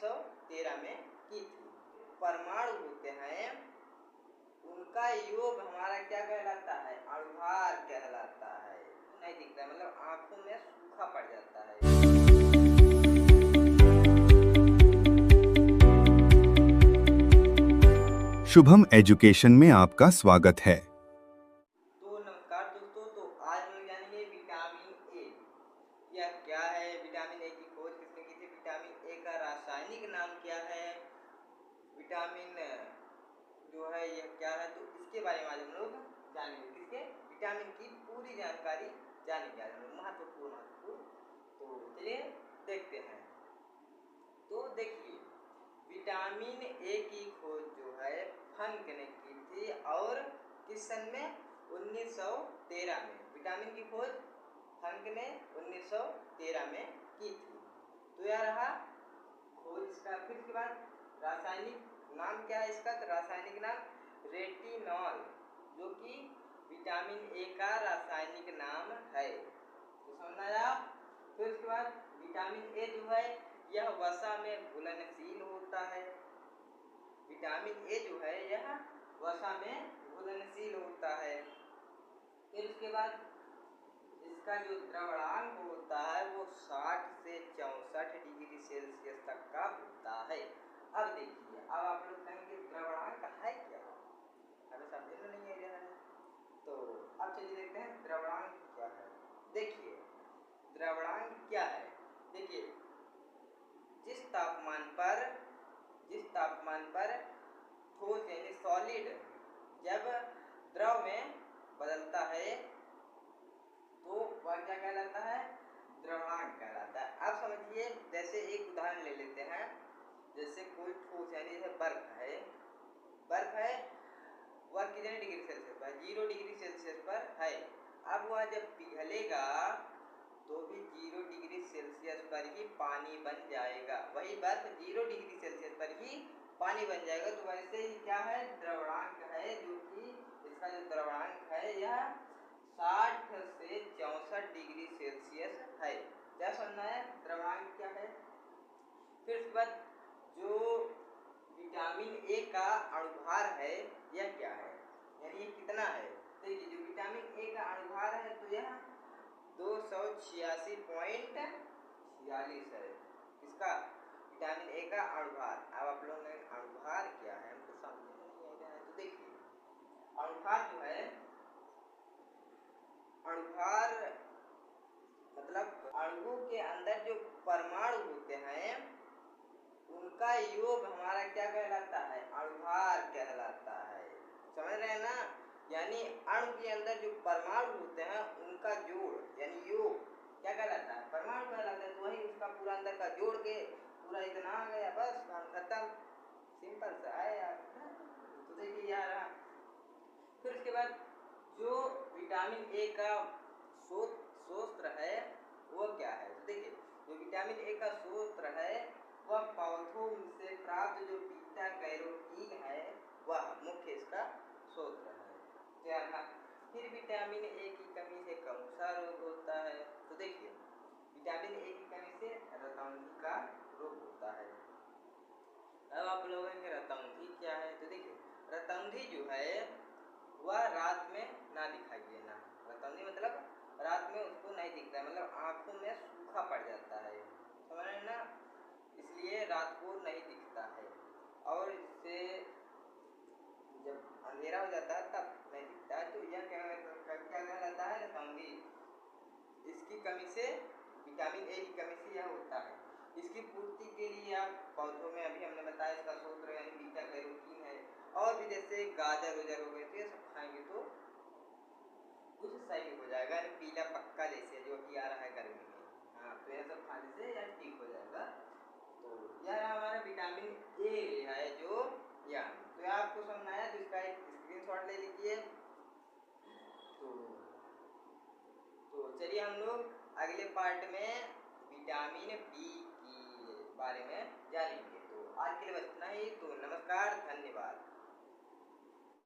1913 में की थी। परमाणु होते हैं उनका योग हमारा क्या कहलाता है? अणुभार कहलाता है। नहीं दिखता, मतलब आंखों में सूखा पड़ जाता है। शुभम एजुकेशन में आपका स्वागत है। तो नमस्कार दोस्तों, तो आज हम जानेंगे विटामिन ए। यह क्या है? विटामिन ए की खोज किसने की थी? विटामिन ए का रासायनिक नाम क्या है? विटामिन जो है यह क्या है? तो इसके बारे में आज हम लोग जानेंगे। किसके? विटामिन की पूरी जानकारी जानेंगे आज हम लोग, महत्वपूर्ण। तो चलिए देखते हैं। तो देखिए, विटामिन ए की खोज जो है फंक ने की थी, और किस सन में? 1913 में। विटामिन की खोज फंक ने 1913 में की थी। तो यह रहा खोज इसका। फिर इसके बाद रासायनिक नाम क्या है इसका? तो रासायनिक नाम रेटिनॉल, जो कि विटामिन ए का रासायनिक नाम है। तो समझना आया? फिर उसके बाद विटामिन ए जो है यह वसा में घुलनशील होता है। विटामिन ए जो है यह वसा में घुलनशील होता है। फिर उसके बाद इसका जो द्रवणांक होता है वो 60 से 64 डिग्री सेल्सियस तक का होता है। अब देखिए, अब आप लोग कहेंगे द्रवणांक है क्या? हमें समझ में नहीं आ रहा है। तो अब चलिए देखते हैं द्रवणांक क्या है। देखिए, द्रवणांक क्या है? देखिए, जिस तापमान पर ठोस यानी सॉलिड जब द्रव में बदलता है तो वह क्या कहलाता है? द्रवणांक कहलाता है। अब समझिए, जैसे एक उदाहरण ले लेते हैं। जैसे कोई ठोस यानी जैसे बर्फ है, वह कितने डिग्री सेल्सियस पर? 0 डिग्री सेल्सियस पर है। अब वह जब पिघलेगा तो भी 0 डिग्री सेल्सियस पर ही पानी बन जाएगा। वही बर्फ 0 डिग्री सेल्सियस पर ही पानी बन जाएगा। तो वैसे ही क्या है? द्रवणांक है, जो कि इसका जो द्रवणांक है यह 60 से 64 डिग्री सेल्सियस है। क्या समझना है? द्रवणांक क्या है? फिर उसके बाद जो विटामिन ए का अणुभार है यह क्या है, यानी ये कितना है? देखिए, जो विटामिन ए का अणुभार है तो यह 286.46 है। इसका विटामिन ए का अणुभार। अब आप लोगों ने अणुभार क्या है हमको समझ में नहीं आ रहा है। तो देखिए, अणुभार जो है, अणुभार मतलब अणु के अंदर जो परमाणु होते हैं उनका योग हमारा क्या कहलाता है? अणुभार कहलाता है। समझ रहे हैं ना? यानी अणु के अंदर जो परमाणु होते हैं उनका जोड़ यानी योग क्या कहलाता है? परमाणु कहलाता है। तो वही उसका पूरा अंदर का जोड़ के पूरा इतना आ गया, बस काम खत्म। सिंपल सा है यार। तो देखिए यार, फिर उसके बाद जो विटामिन ए का स्रोत है वो क्या है? तो देखिए, जो विटामिन ए का स्रोत है वह पौधों से प्राप्त जो बीटा कैरोटीन है वह मुख्य इसका स्रोत है। फिर विटामिन ए की कमी से कौन सा रोग होता है? तो देखिए, विटामिन ए की कमी से रतौंधी का रोग होता है। अब आप लोगों के रतौंधी क्या है? तो देखिए, रतौंधी जो है वह रात में ना दिखाई देना। रतौंधी मतलब रात में उसको नहीं दिखता है, मतलब आंखों में सूखा पड़ जाता है। समझ रहे ना? इसलिए रात को नहीं दिखता है, और इससे जब अंधेरा हो जाता है तब नहीं दिखता है। तो यह क्या कहलाता है? रतौंधी। इसकी कमी से, विटामिन ए की कमी से यह होता है। इसकी पूर्ति के लिए आप पौधों में, अभी हमने बताया इसका स्रोत यानी बीटा कैरोटीन है, और भी जैसे गाजर उजर हो गए तो ये सब खाएंगे तो कुछ सही हो जाएगा। पीला पक्का जैसे जो कि आ रहा है गर्मी में, हाँ, तो यह सब खाने से यह ठीक हो जाएगा। तो यह हमारा विटामिन ए है जो यह। तो यह आपको समझ आया, तो इसका एक स्क्रीनशॉट ले लीजिए। तो चलिए हम लोग अगले पार्ट में विटामिन बी के बारे में जानेंगे। तो आज के लिए बस इतना ही। तो नमस्कार, धन्यवाद।